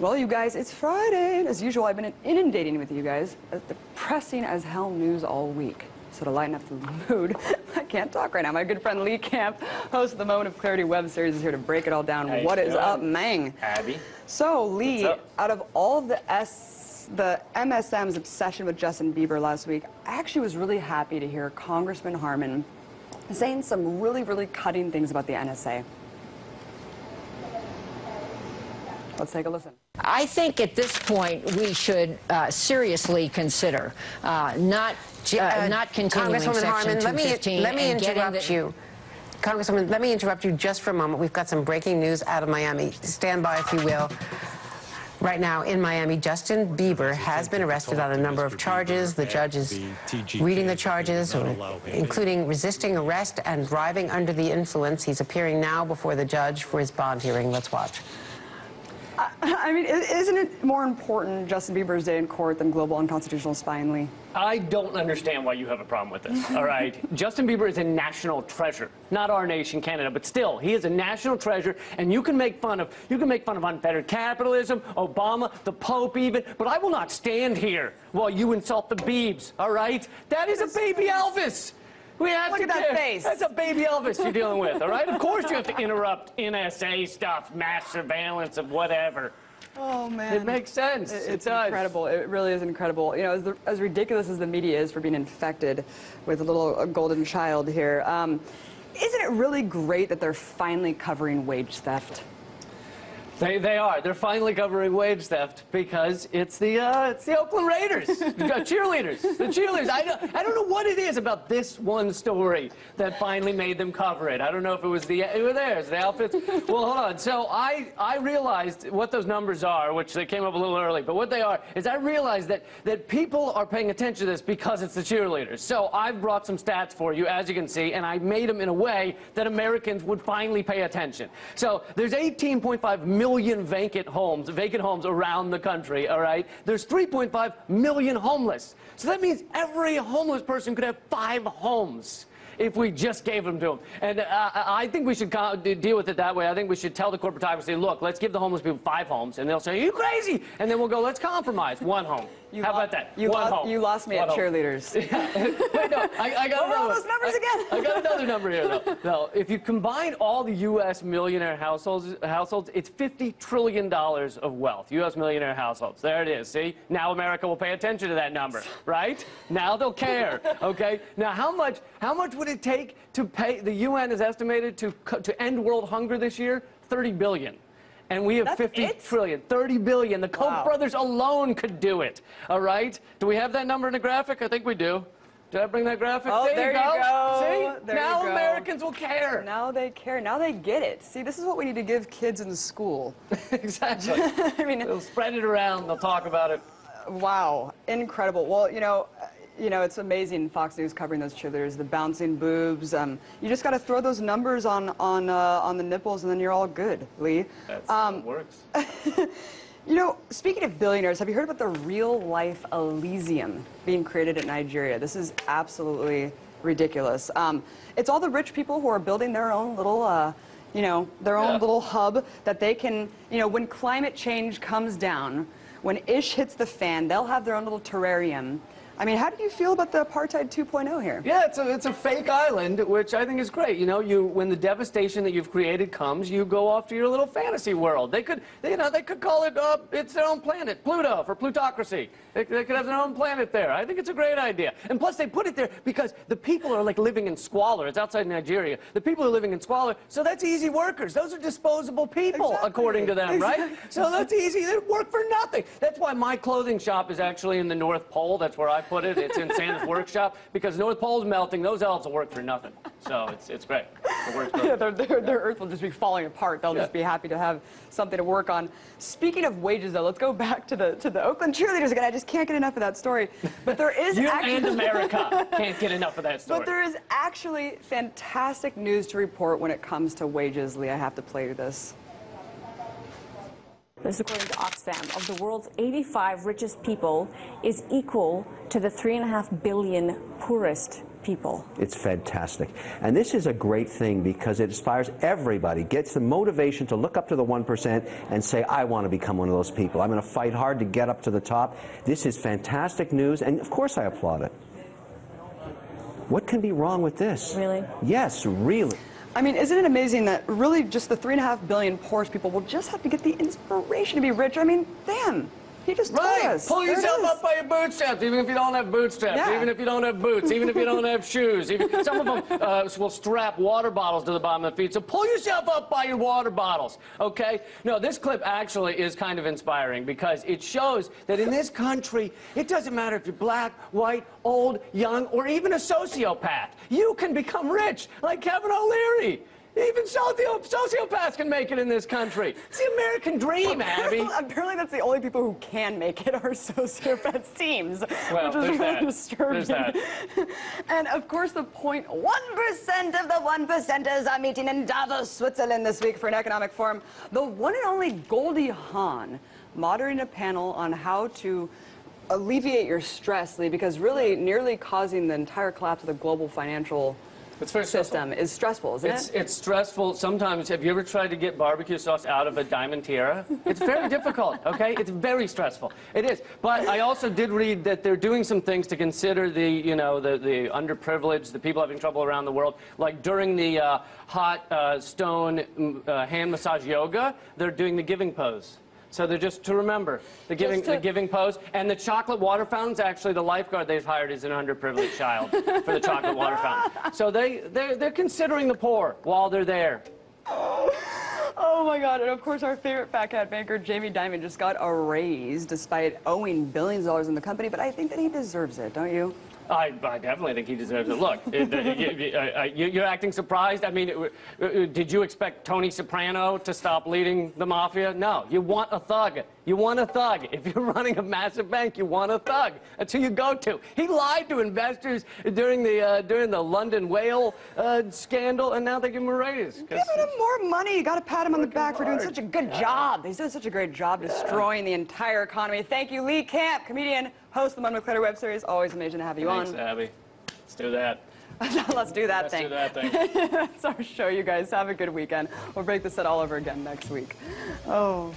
Well, you guys, it's Friday, and as usual, I've been inundating with you guys depressing as hell news all week. So to lighten up the mood, I can't talk right now. My good friend Lee Camp, host of the Moment of Clarity web series, is here to break it all down. Hey, what is up, Mang? Abby. So, Lee, out of all of the MSM's obsession with Justin Bieber last week, I actually was really happy to hear Congressman Harmon saying some really cutting things about the NSA. Let's take a listen. I think at this point we should seriously consider not continuing Congresswoman Harmon, let me interrupt you. Congresswoman, let me interrupt you just for a moment. We've got some breaking news out of Miami. Stand by, if you will. Right now in Miami, Justin Bieber has been arrested on a number of charges. The judge is reading the charges, including resisting arrest and driving under the influence. He's appearing now before the judge for his bond hearing. Let's watch. I mean, isn't it more important Justin Bieber's day in court than global unconstitutional spying, Lee? I don't understand why you have a problem with this, all right? Justin Bieber is a national treasure. Not our nation, Canada, but still, he is a national treasure, and you can make fun of unfettered capitalism, Obama, the Pope even, but I will not stand here while you insult the Biebs, all right? That is a baby Elvis. We have Look to at that face. That's a baby Elvis you're dealing with, all right? Of course you have to interrupt NSA stuff, mass surveillance of whatever. Oh, man. It makes sense. It's incredible. It really is incredible. You know, as ridiculous as the media is for being infected with a little golden child here, isn't it really great that they're finally covering wage theft? They are. They're finally covering wage theft because it's the Oakland Raiders. We've got cheerleaders. The cheerleaders. I don't know what it is about this one story that finally made them cover it. I don't know if it was the outfits. Well, hold on. So I realized what those numbers are, which they came up a little early, but what they are is I realized that people are paying attention to this because it's the cheerleaders. So I've brought some stats for you, as you can see, and I made them in a way that Americans would finally pay attention. So there's 18.5 million vacant homes around the country, all right? There's 3.5 million homeless. So that means every homeless person could have 5 homes if we just gave them to them. And I think we should deal with it that way. I think we should tell the corporatocracy, look, let's give the homeless people 5 homes. And they'll say, are you crazy? And then we'll go, let's compromise. 1 home. How about that? You lost me at home. Cheerleaders. Wait, no, I got what were all those numbers again? I got another number here, though. No, if you combine all the U.S. millionaire households, it's $50 trillion of wealth. U.S. millionaire households. There it is. See? Now America will pay attention to that number, right? Now they'll care. Okay? Now, how much would it take to pay? The UN is estimated to end world hunger this year? 30 billion. And we have 50 trillion, 30 billion. The Koch brothers alone could do it. All right? Do we have that number in the graphic? I think we do. Did I bring that graphic? Oh, there you go. See? Now Americans will care. Now they care. Now they get it. See, this is what we need to give kids in school. Exactly. I mean, they'll spread it around. They'll talk about it. Wow. Incredible. Well, you know, it's amazing Fox News covering those cheerleaders, the bouncing boobs. You just got to throw those numbers on the nipples, and then you're all good, Lee. That's how it works. You know, speaking of billionaires, have you heard about the real-life Elysium being created in Nigeria? This is absolutely ridiculous. It's all the rich people who are building their own little, little hub that they can, when climate change comes down, when ish hits the fan, they'll have their own little terrarium. I mean, how do you feel about the Apartheid 2.0 here? Yeah, it's a fake island, which I think is great. You know, when the devastation that you've created comes, you go off to your little fantasy world. They could call it it's their own planet, Pluto for plutocracy. They could have their own planet there. I think it's a great idea. And plus, they put it there because the people are like living in squalor. It's outside Nigeria. The people are living in squalor, so that's easy workers. Those are disposable people, according to them, right? So that's easy. They work for nothing. That's why my clothing shop is actually in the North Pole. That's where I put it. It's in Santa's workshop because North Pole's melting. Those elves will work for nothing. So it's great. It works great. Yeah, their earth will just be falling apart. They'll just be happy to have something to work on. Speaking of wages, though, let's go back to the Oakland cheerleaders again. I just can't get enough of that story. But there is and America can't get enough of that story. But there is actually fantastic news to report when it comes to wages, Lee. I have to play you this. This, according to Oxfam, of the world's 85 richest people, is equal to the 3.5 billion poorest people. It's fantastic. And this is a great thing because it inspires everybody, gets the motivation to look up to the 1% and say, I want to become one of those people. I'm going to fight hard to get up to the top. This is fantastic news, and of course I applaud it. What can be wrong with this? Really? Yes, really. I mean, isn't it amazing that really just the 3.5 billion poorest people will just have to get the inspiration to be rich? I mean, damn. He just told us. Pull yourself up by your bootstraps, even if you don't have bootstraps, even if you don't have boots, even if you don't have shoes. Some of them will strap water bottles to the bottom of the feet, so pull yourself up by your water bottles, okay? No, this clip actually is kind of inspiring because it shows that in this country, it doesn't matter if you're black, white, old, young, or even a sociopath. You can become rich, like Kevin O'Leary. Even sociopaths can make it in this country. It's the American dream, Abby. Apparently that's the only people who can make it are sociopaths, seems, well, which is really disturbing. There's that. And of course, the 0.1% of the 1%ers are meeting in Davos, Switzerland this week for an economic forum. The one and only Goldie Hawn moderating a panel on how to alleviate your stress, Lee, because really nearly causing the entire collapse of the global financial system is stressful, isn't it? It's stressful. Sometimes, have you ever tried to get barbecue sauce out of a Diamond Tiara? It's very difficult, okay? It's very stressful. It is. But I also did read that they're doing some things to consider the, you know, the underprivileged, the people having trouble around the world. Like during the hot stone hand massage yoga, they're doing the giving pose. So they're just to remember the giving pose, and the chocolate water fountains. Actually, the lifeguard they've hired is an underprivileged child for the chocolate water fountain. So they're considering the poor while they're there. Oh my God! And of course, our favorite fat cat banker, Jamie Dimon, just got a raise despite owing billions of dollars in the company. But I think that he deserves it, don't you? I definitely think he deserves it. Look, you're acting surprised. I mean, did you expect Tony Soprano to stop leading the mafia? No. You want a thug. You want a thug. If you're running a massive bank, you want a thug. That's who you go to. He lied to investors during the London whale scandal, and now they give him a raise. Giving him more money. You got to pat him on the back for doing such a good job. He's done such a great job destroying the entire economy. Thank you, Lee Camp, comedian, host of the Mom McClutter web series. Always amazing to have you on. Thanks, Abby. Let's do that. Let's do that thing. Let's do that thing. That's our show, you guys. Have a good weekend. We'll break this set all over again next week. Oh.